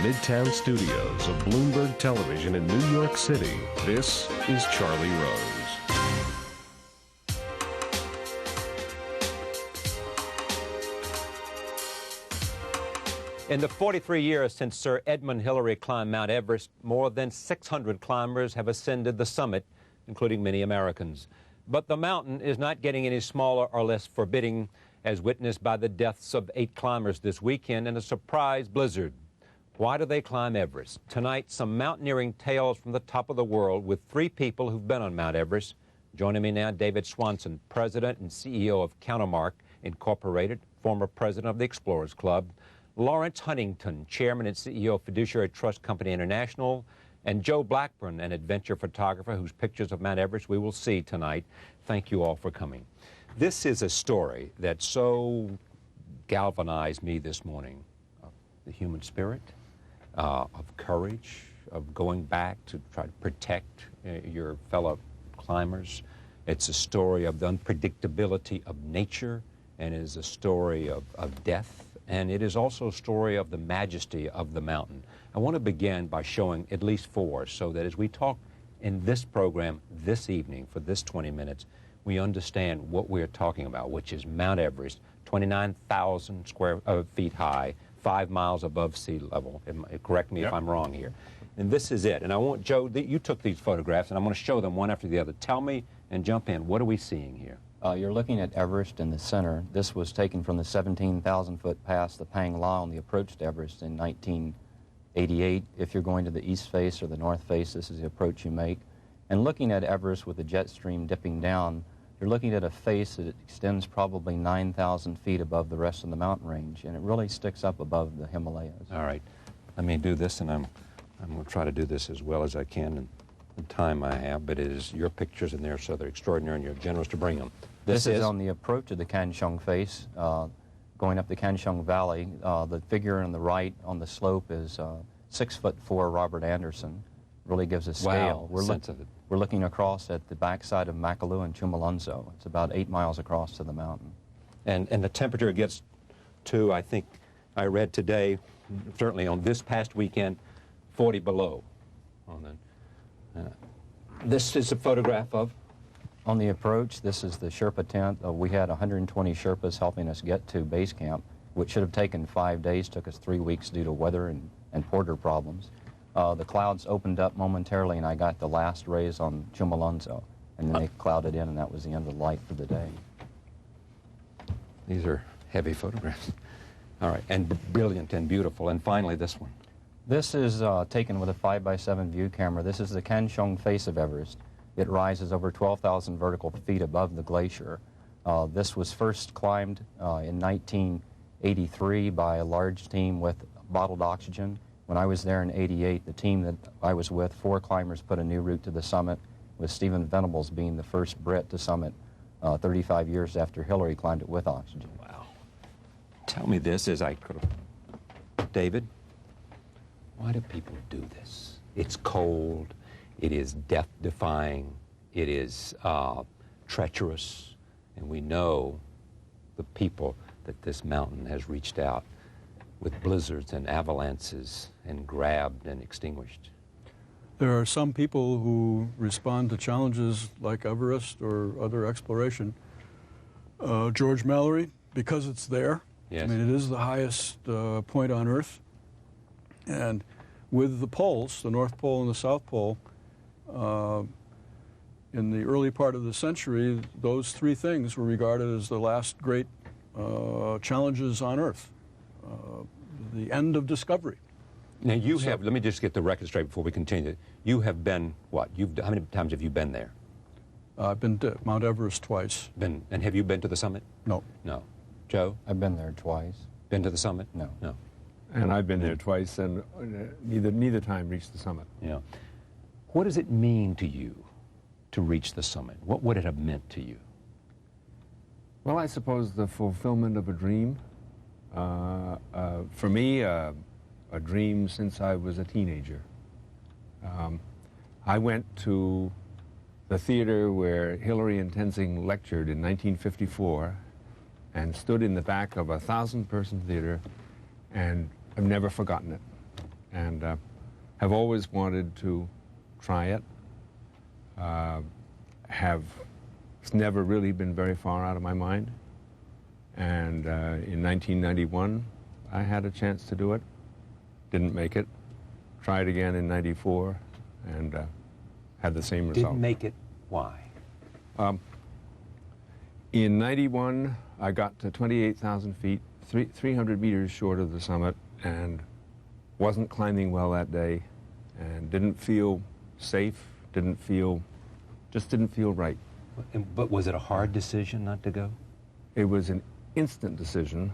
Midtown studios of Bloomberg Television in New York City, this is Charlie Rose. In the 43 years since Sir Edmund Hillary climbed Mount Everest, more than 600 climbers have ascended the summit, including many Americans. But the mountain is not getting any smaller or less forbidding, as witnessed by the deaths of 8 climbers this weekend in a surprise blizzard. Why do they climb Everest? Tonight, some mountaineering tales from the top of the world with 3 people who've been on Mount Everest. Joining me now, David Swanson, President and CEO of Countermark Incorporated, former President of the Explorers Club, Lawrence Huntington, Chairman and CEO of Fiduciary Trust Company International, and Joe Blackburn, an adventure photographer whose pictures of Mount Everest we will see tonight. Thank you all for coming. This is a story that so galvanized me this morning, of the human spirit, of courage, of going back to try to protect your fellow climbers. It's a story of the unpredictability of nature, and it is a story of death, and it is also a story of the majesty of the mountain. I want to begin by showing at least 4 so that as we talk in this program this evening for this 20 minutes, we understand what we're talking about, which is Mount Everest, 29,000 feet high, 5 miles above sea level. Correct me if I'm wrong here. And this is it. And I want, Joe, you took these photographs, and I'm going to show them one after the other. Tell me and jump in. What are we seeing here? You're looking at Everest in the center. This was taken from the 17,000-foot pass, the Pang La, on the approach to Everest in 1988. If you're going to the east face or the north face, this is the approach you make. And looking at Everest with the jet stream dipping down, you're looking at a face that extends probably 9,000 feet above the rest of the mountain range, and it really sticks up above the Himalayas. All right. Let me do this, and I'm going to try to do this as well as I can in the time I have, but it is your pictures in there, so they're extraordinary, and you're generous to bring them. This is on the approach of the Kanshung face, going up the Kanshung Valley. The figure on the right on the slope is 6'4" Robert Anderson. Really gives a scale. Wow, We're looking across at the backside of Makalu and Chumolunzo. It's about 8 miles across to the mountain. And the temperature gets to, I think, I read today, certainly on this past weekend, 40 below. This is a photograph of? On the approach, this is the Sherpa tent. We had 120 Sherpas helping us get to base camp, which should have taken 5 days, took us 3 weeks due to weather and porter problems. The clouds opened up momentarily, and I got the last rays on Chumolunzo, and then they clouded in, and that was the end of the light for the day. These are heavy photographs. All right, and brilliant and beautiful. And finally, this one. This is taken with a 5x7 view camera. This is the Kanshung face of Everest. It rises over 12,000 vertical feet above the glacier. This was first climbed in 1983 by a large team with bottled oxygen. When I was there in '88, the team that I was with, 4 climbers, put a new route to the summit, with Stephen Venables being the first Brit to summit 35 years after Hillary climbed it with oxygen. Wow. Tell me this as I could have. David, why do people do this? It's cold. It is death-defying. It is treacherous. And we know the people that this mountain has reached out with blizzards and avalanches and grabbed and extinguished. There are some people who respond to challenges like Everest or other exploration. George Mallory, because it's there. Yes. I mean, it is the highest point on Earth. And with the poles, the North Pole and the South Pole, in the early part of the century, those 3 things were regarded as the last great challenges on Earth. The end of discovery. Now you have, let me just get the record straight before we continue. You have been, what? How many times have you been there? I've been to Mount Everest twice. And have you been to the summit? No. No. Joe? I've been there twice. Been to the summit? No. No. And I've been there twice, and neither time reached the summit. Yeah. What does it mean to you to reach the summit? What would it have meant to you? Well, I suppose the fulfillment of a dream. For me, a dream since I was a teenager. I went to the theater where Hillary and Tenzing lectured in 1954 and stood in the back of a 1,000-person theater, and I've never forgotten it. and have always wanted to try it. It's never really been very far out of my mind. And in 1991, I had a chance to do it. Didn't make it. Tried again in 94, and had the same result. Didn't make it. Why? In 91, I got to 28,000 feet, 300 meters short of the summit, and wasn't climbing well that day, and didn't feel safe, just didn't feel right. But was it a hard decision not to go? It was an instant decision,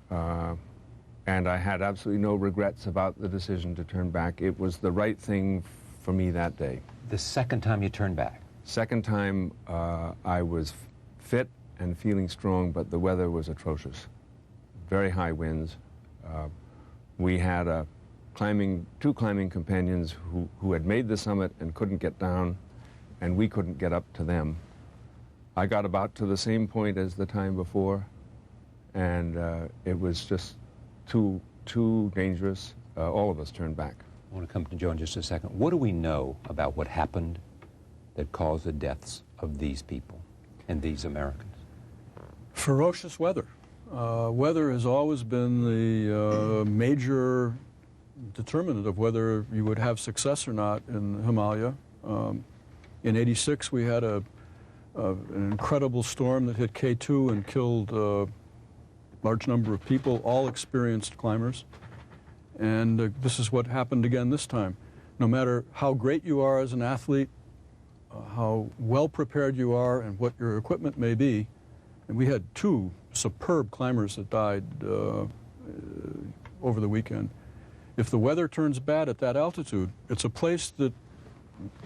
and I had absolutely no regrets about the decision to turn back. It was the right thing for me that day. The second time you turned back? Second time, I was fit and feeling strong, but the weather was atrocious. Very high winds. We had two climbing companions who had made the summit and couldn't get down, and we couldn't get up to them. I got about to the same point as the time before, and it was just too dangerous. All of us turned back. I want to come to Joe in just a second. What do we know about what happened that caused the deaths of these people and these Americans? Ferocious weather. Weather has always been the major determinant of whether you would have success or not in the Himalaya. In '86, we had an incredible storm that hit K2 and killed a large number of people, all experienced climbers. And this is what happened again this time. No matter how great you are as an athlete, how well prepared you are, and what your equipment may be, and we had two superb climbers that died over the weekend. If the weather turns bad at that altitude, it's a place that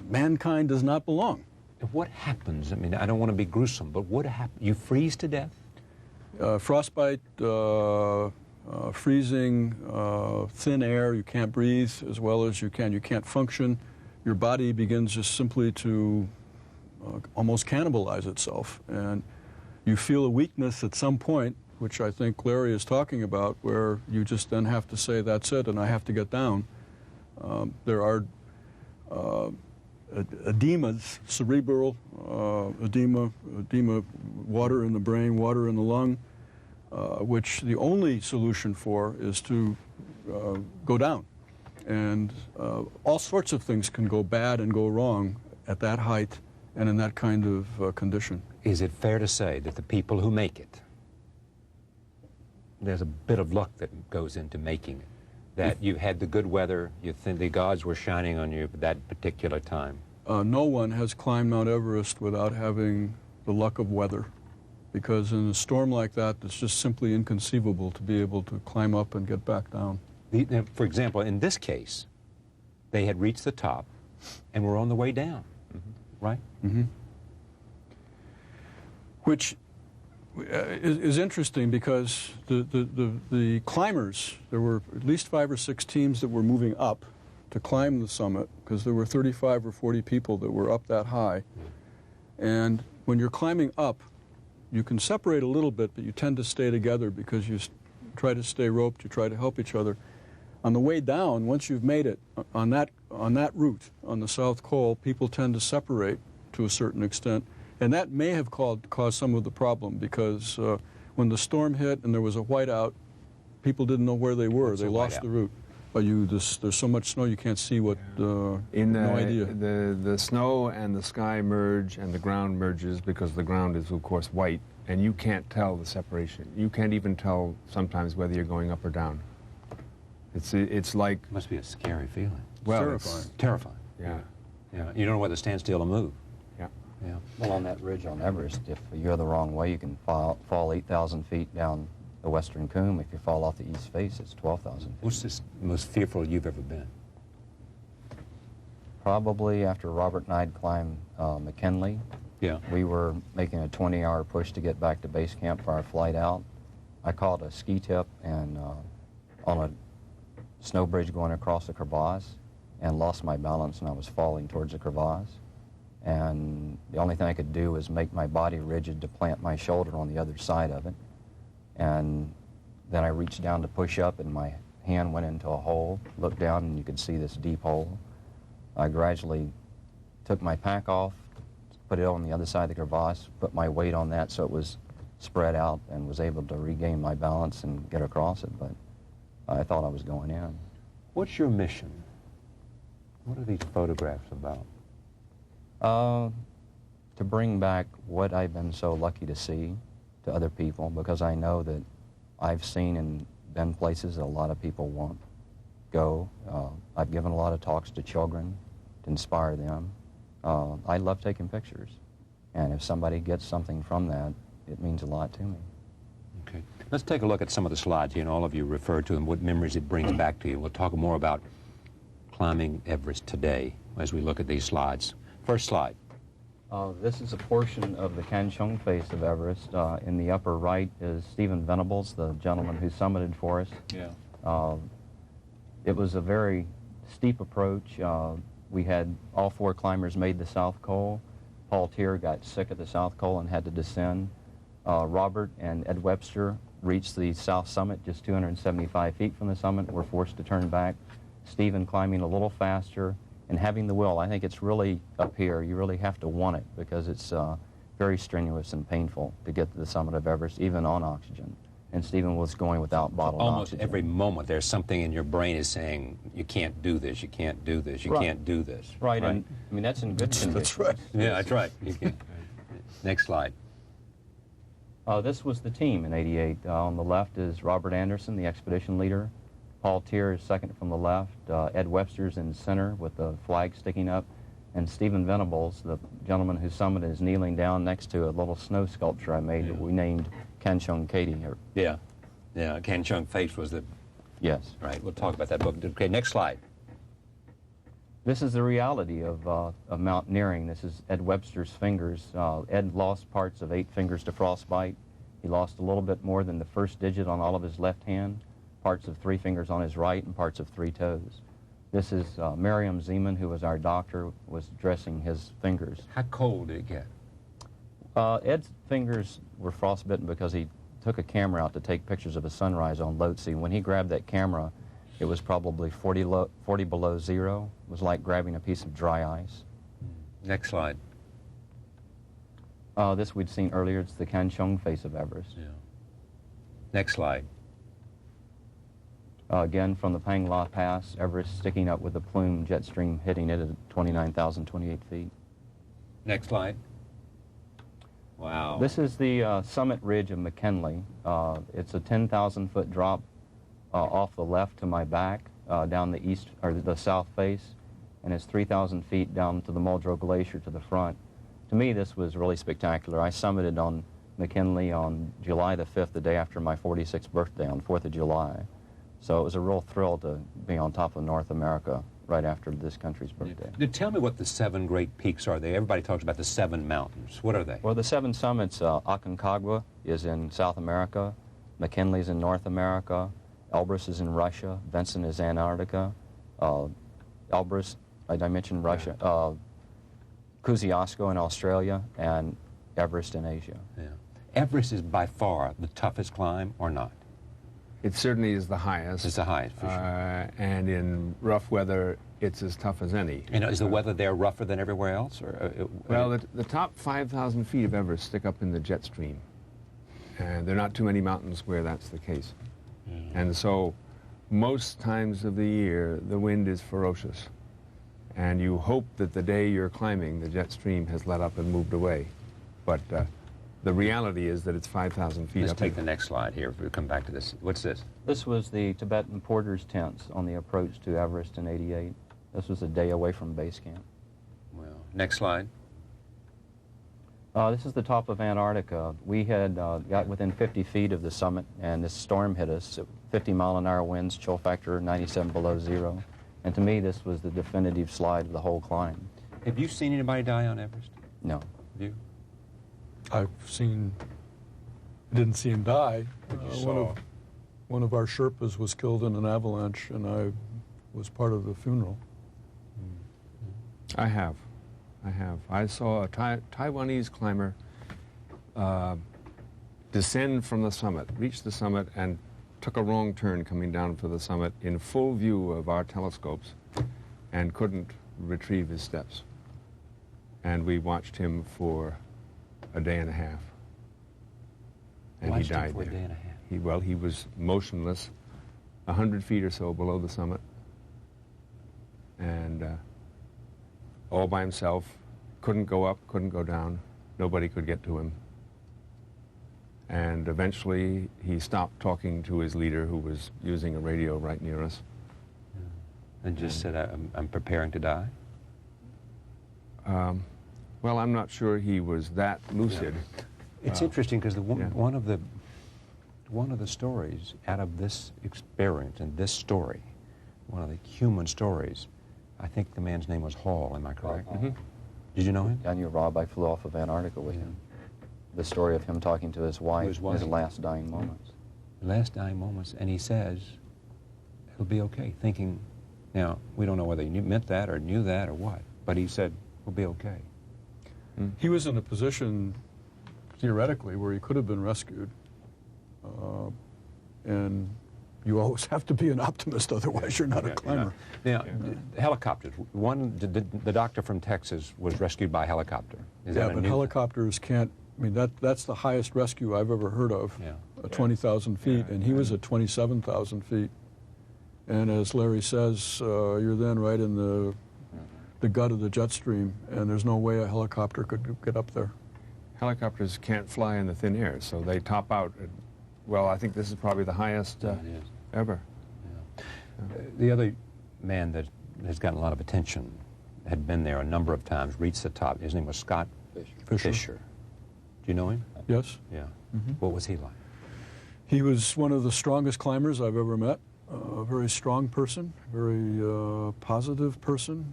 mankind does not belong. What happens? I mean, I don't want to be gruesome, but what happens? You freeze to death? Frostbite, freezing, thin air, you can't breathe as well as you can. You can't function. Your body begins just simply to almost cannibalize itself. And you feel a weakness at some point, which I think Larry is talking about, where you just then have to say, that's it, and I have to get down. There are edemas, cerebral edema, water in the brain, water in the lung, which the only solution for is to go down. And all sorts of things can go bad and go wrong at that height and in that kind of condition. Is it fair to say that the people who make it, there's a bit of luck that goes into making it? That you had the good weather, you think the gods were shining on you at that particular time? No one has climbed Mount Everest without having the luck of weather, because in a storm like that, it's just simply inconceivable to be able to climb up and get back down. For example, in this case, they had reached the top and were on the way down, right? Mm-hmm. Which is interesting, because the climbers, there were at least 5 or 6 teams that were moving up to climb the summit, because there were 35 or 40 people that were up that high. And when you're climbing up, you can separate a little bit, but you tend to stay together because you try to stay roped, you try to help each other. On the way down, once you've made it, on that route, on the South Col, people tend to separate to a certain extent. And that may have caused some of the problem, because when the storm hit and there was a whiteout, people didn't know where they were. What's they lost the route. There's so much snow you can't see what, no idea. The snow and the sky merge and the ground merges, because the ground is, of course, white, and you can't tell the separation. You can't even tell sometimes whether you're going up or down. It's like... It must be a scary feeling. Well, terrifying. It's terrifying. Yeah. Yeah. You don't know whether to stand still or move. Yeah. Yeah. Well, on that ridge on Everest, if you're the wrong way, you can fall 8,000 feet down the western comb. If you fall off the east face, it's 12,000 feet. What's the most fearful you've ever been? Probably after Robert and I'd climbed McKinley. Yeah. We were making a 20-hour push to get back to base camp for our flight out. I caught a ski tip and on a snow bridge going across the crevasse, and lost my balance, and I was falling towards the crevasse. And the only thing I could do was make my body rigid to plant my shoulder on the other side of it. And then I reached down to push up, and my hand went into a hole, looked down, and you could see this deep hole. I gradually took my pack off, put it on the other side of the crevasse, put my weight on that so it was spread out, and was able to regain my balance and get across it, but I thought I was going in. What's your mission? What are these photographs about? To bring back what I've been so lucky to see to other people, because I know that I've seen and been places that a lot of people won't go. I've given a lot of talks to children to inspire them. I love taking pictures, and if somebody gets something from that, it means a lot to me. Okay. Let's take a look at some of the slides here, and all of you referred to them, what memories it brings back to you. We'll talk more about climbing Everest today as we look at these slides. First slide. This is a portion of the Kanchung face of Everest. In the upper right is Stephen Venables, the gentleman who summited for us. Yeah. It was a very steep approach. We had all 4 climbers made the South Col. Paul Tier got sick at the South Col and had to descend. Robert and Ed Webster reached the south summit, just 275 feet from the summit, were forced to turn back. Stephen climbing a little faster and having the will. I think it's really up here. You really have to want it, because it's very strenuous and painful to get to the summit of Everest, even on oxygen. And Stephen was going without bottled Almost oxygen. every moment there's something in your brain is saying, you can't do this, you can't do this, you can't do this. Right, and I mean, that's in good condition. That's right. Yeah, that's right. You can't. Next slide. This was the team in '88. On the left is Robert Anderson, the expedition leader. Paul Tier is second from the left. Ed Webster's in center with the flag sticking up. And Stephen Venables, the gentleman who summited, is kneeling down next to a little snow sculpture I made that we named Kanchung Katie. Yeah. Yeah, Kanchung Face was the... Yes. Right, we'll talk about that book. Okay, next slide. This is the reality of mountaineering. This is Ed Webster's fingers. Ed lost parts of 8 fingers to frostbite. He lost a little bit more than the first digit on all of his left hand, parts of 3 fingers on his right, and parts of 3 toes. This is Miriam Zeman, who was our doctor, was dressing his fingers. How cold did it get? Ed's fingers were frostbitten because he took a camera out to take pictures of a sunrise on Lhotse. When he grabbed that camera, it was probably 40 below zero. It was like grabbing a piece of dry ice. Next slide. This we'd seen earlier. It's the Kanchung face of Everest. Yeah. Next slide. Again, from the Pangla Pass, Everest sticking up with a plume jet stream hitting it at 29,028 feet. Next slide. Wow. This is the summit ridge of McKinley. It's a 10,000-foot drop off the left to my back, down the east or the south face, and it's 3,000 feet down to the Muldrow Glacier to the front. To me, this was really spectacular. I summited on McKinley on July the 5th, the day after my 46th birthday, on 4th of July. So it was a real thrill to be on top of North America right after this country's birthday. Now, tell me what the 7 great peaks are there. Everybody talks about the 7 mountains. What are they? Well, the 7 summits, Aconcagua is in South America, McKinley's in North America, Elbrus is in Russia, Vinson is Antarctica, Elbrus, I mentioned Russia, Kosciuszko in Australia, and Everest in Asia. Yeah. Everest is by far the toughest climb, or not? It certainly is the highest. It's the highest, for sure. And in rough weather, it's as tough as any. And is the weather there rougher than everywhere else? Well, the top 5,000 feet of Everest stick up in the jet stream. And there are not too many mountains where that's the case. And so most times of the year, the wind is ferocious. And you hope that the day you're climbing, the jet stream has let up and moved away. But the reality is that it's 5,000 feet Let's up. take the next slide here if we come back to this. What's this? This was the Tibetan porters' tents on the approach to Everest in '88. This was a day away from base camp. Well, next slide. This is the top of Antarctica. We had got within 50 feet of the summit, and this storm hit us. 50-mile-an-hour winds, chill factor 97 below zero. And to me, this was the definitive slide of the whole climb. Have you seen anybody die on Everest? No. Have you? I didn't see him die. One of our Sherpas was killed in an avalanche, and I was part of the funeral. I have. I saw a Taiwanese climber descend from the summit, reach the summit, and took a wrong turn coming down for the summit in full view of our telescopes and couldn't retrieve his steps. And we watched him for a day and a half. And Watched he him died for a there. day and a half. Well, he was motionless, 100 feet or so below the summit, and all by himself, couldn't go up, couldn't go down, nobody could get to him. And eventually he stopped talking to his leader, who was using a radio right near us. And just said, I'm preparing to die? Well, I'm not sure he was that lucid. It's interesting because yeah. one of the stories out of this experience and this story, one of the human stories, I think the man's name was Hall, am I correct? Mm-hmm. Did you know him? I knew Rob. I flew off of Antarctica with him. The story of him talking to his wife, wife. his last dying moments. The last dying moments, and he says, it'll be okay, thinking, now, we don't know whether he meant that or knew that or what, but he said, we'll be okay. He was in a position, theoretically, where he could have been rescued. And you always have to be an optimist, otherwise you're not a climber. Now, helicopters. The doctor from Texas was rescued by helicopter. Is Yeah, that a but new helicopters can't, I mean, that's the highest rescue I've ever heard of, 20,000 feet, and he was at 27,000 feet. And as Larry says, you're then right in the gut of the jet stream, and there's no way a helicopter could get up there. Helicopters can't fly in the thin air, so they top out at, well, I think this is probably the highest ever. The other man that has gotten a lot of attention had been there a number of times, reached the top. His name was Scott Fisher. Do you know him? Yes. Yeah. What was he like? He was one of the strongest climbers I've ever met. A very strong person, very positive person,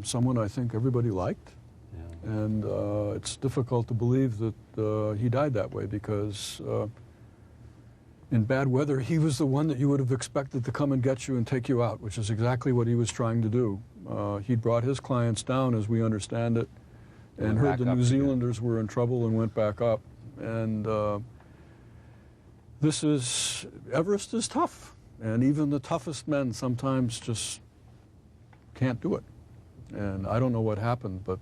someone I think everybody liked. Yeah. And it's difficult to believe that he died that way, because in bad weather, he was the one that you would have expected to come and get you and take you out, which is exactly what he was trying to do. He'd brought his clients down, as we understand it, and heard the New Zealanders were in trouble and went back up. And Everest is tough. And even the toughest men sometimes just can't do it. And I don't know what happened, but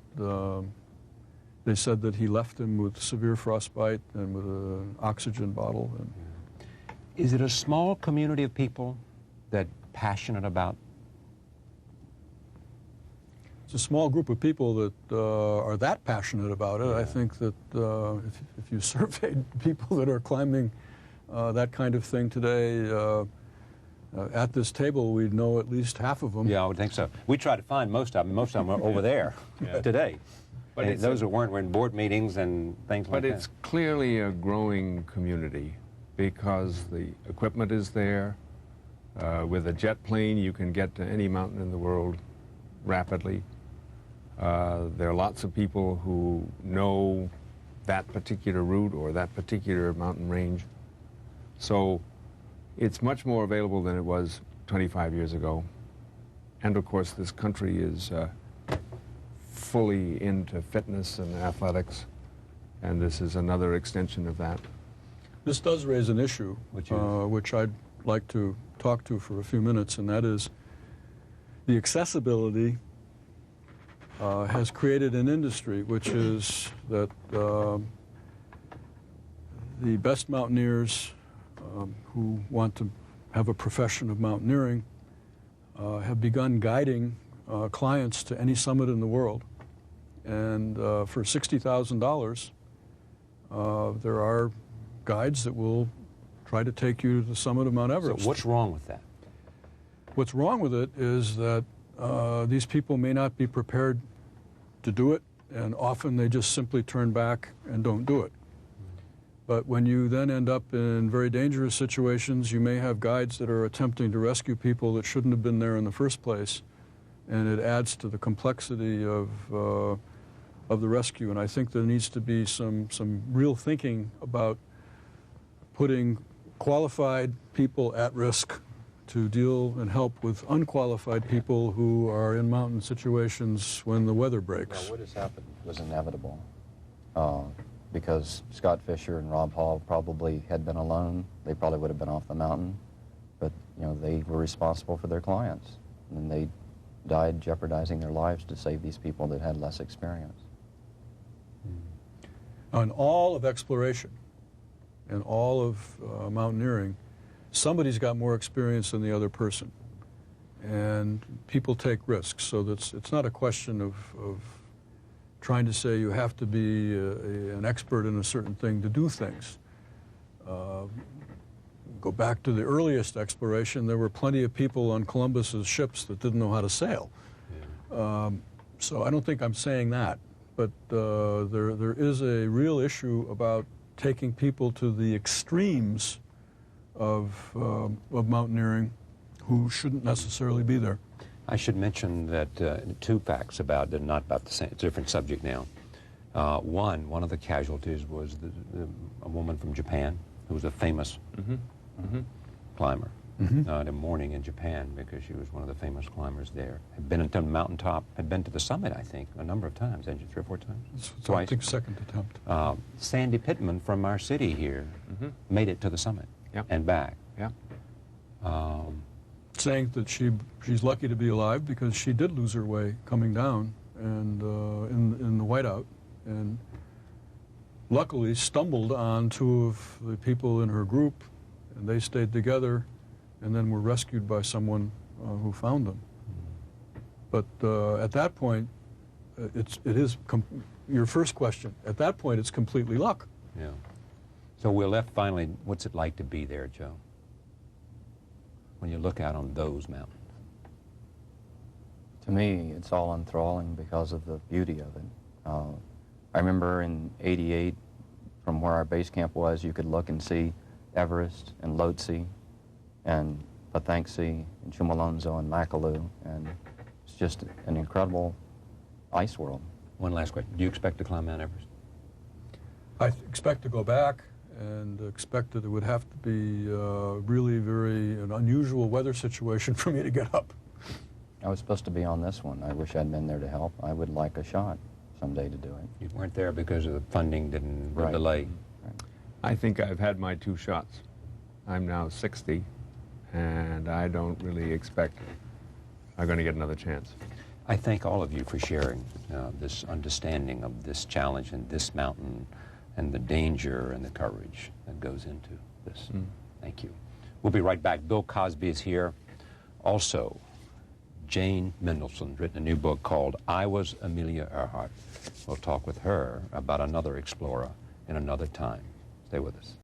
they said that he left him with severe frostbite and with an oxygen bottle. And is it a small community of people that passionate about? It's a small group of people that are that passionate about it. Yeah. I think that if you surveyed people that are climbing that kind of thing today, at this table, we'd know at least half of them. Yeah, I would think so. We tried to find most of them. Most of them are over there today. But those who weren't were in board meetings and things like that. But it's clearly a growing community, because the equipment is there. With a jet plane, you can get to any mountain in the world rapidly. There are lots of people who know that particular route or that particular mountain range. So it's much more available than it was 25 years ago. And of course, this country is fully into fitness and athletics, and this is another extension of that. This does raise an issue, which I'd like to talk to for a few minutes, and that is the accessibility has created an industry, which is that the best mountaineers who want to have a profession of mountaineering have begun guiding clients to any summit in the world. And for $60,000, there are guides that will try to take you to the summit of Mount Everest. So what's wrong with that? What's wrong with it is that these people may not be prepared to do it, and often they just simply turn back and don't do it. But when you then end up in very dangerous situations, you may have guides that are attempting to rescue people that shouldn't have been there in the first place, and it adds to the complexity of the rescue. And I think there needs to be some real thinking about putting qualified people at risk to deal and help with unqualified people who are in mountain situations when the weather breaks. Well, what has happened was inevitable, because Scott Fisher and Rob Hall probably had been alone. They probably would have been off the mountain. but you know, they were responsible for their clients, and they died jeopardizing their lives to save these people that had less experience. On all of exploration and all of mountaineering, somebody's got more experience than the other person. And people take risks, so it's not a question of trying to say you have to be an expert in a certain thing to do things. Go back to the earliest exploration, there were plenty of people on Columbus's ships that didn't know how to sail. Yeah. So I don't think I'm saying that, but there is a real issue about taking people to the extremes of mountaineering who shouldn't necessarily be there. I should mention that two facts about it, not about the same, different subject now. One of the casualties was a woman from Japan who was a famous climber. At a morning in Japan, because she was one of the famous climbers there. Had been to the mountaintop, had been to the summit, I think, a number of times, hadn't you, 3 or 4 times? Twice. I think second attempt. Sandy Pittman from our city here made it to the summit and back. Saying that she's lucky to be alive because she did lose her way coming down and in the whiteout, and luckily stumbled on 2 of the people in her group, and they stayed together and then were rescued by someone who found them. But at that point, it is your first question. At that point, it's completely luck. Yeah. So we're left finally, what's it like to be there, Joe? When you look out on those mountains? To me, it's all enthralling because of the beauty of it. I remember in '88, from where our base camp was, you could look and see Everest and Lhotse and Pathangsi and Chumalonzo and Makalu, and it's just an incredible ice world. One last question. Do you expect to climb Mount Everest? I expect to go back, and expect that it would have to be really an unusual weather situation for me to get up. I was supposed to be on this one. I wish I'd been there to help. I would like a shot someday to do it. You weren't there because of the funding didn't Right. delay. Right. I think I've had my 2 shots. I'm now 60, and I don't really expect I'm going to get another chance. I thank all of you for sharing this understanding of this challenge and this mountain and the danger and the courage that goes into this. Thank you. We'll be right back. Bill Cosby is here. Also, Jane Mendelsohn's written a new book called I Was Amelia Earhart. We'll talk with her about another explorer in another time. Stay with us.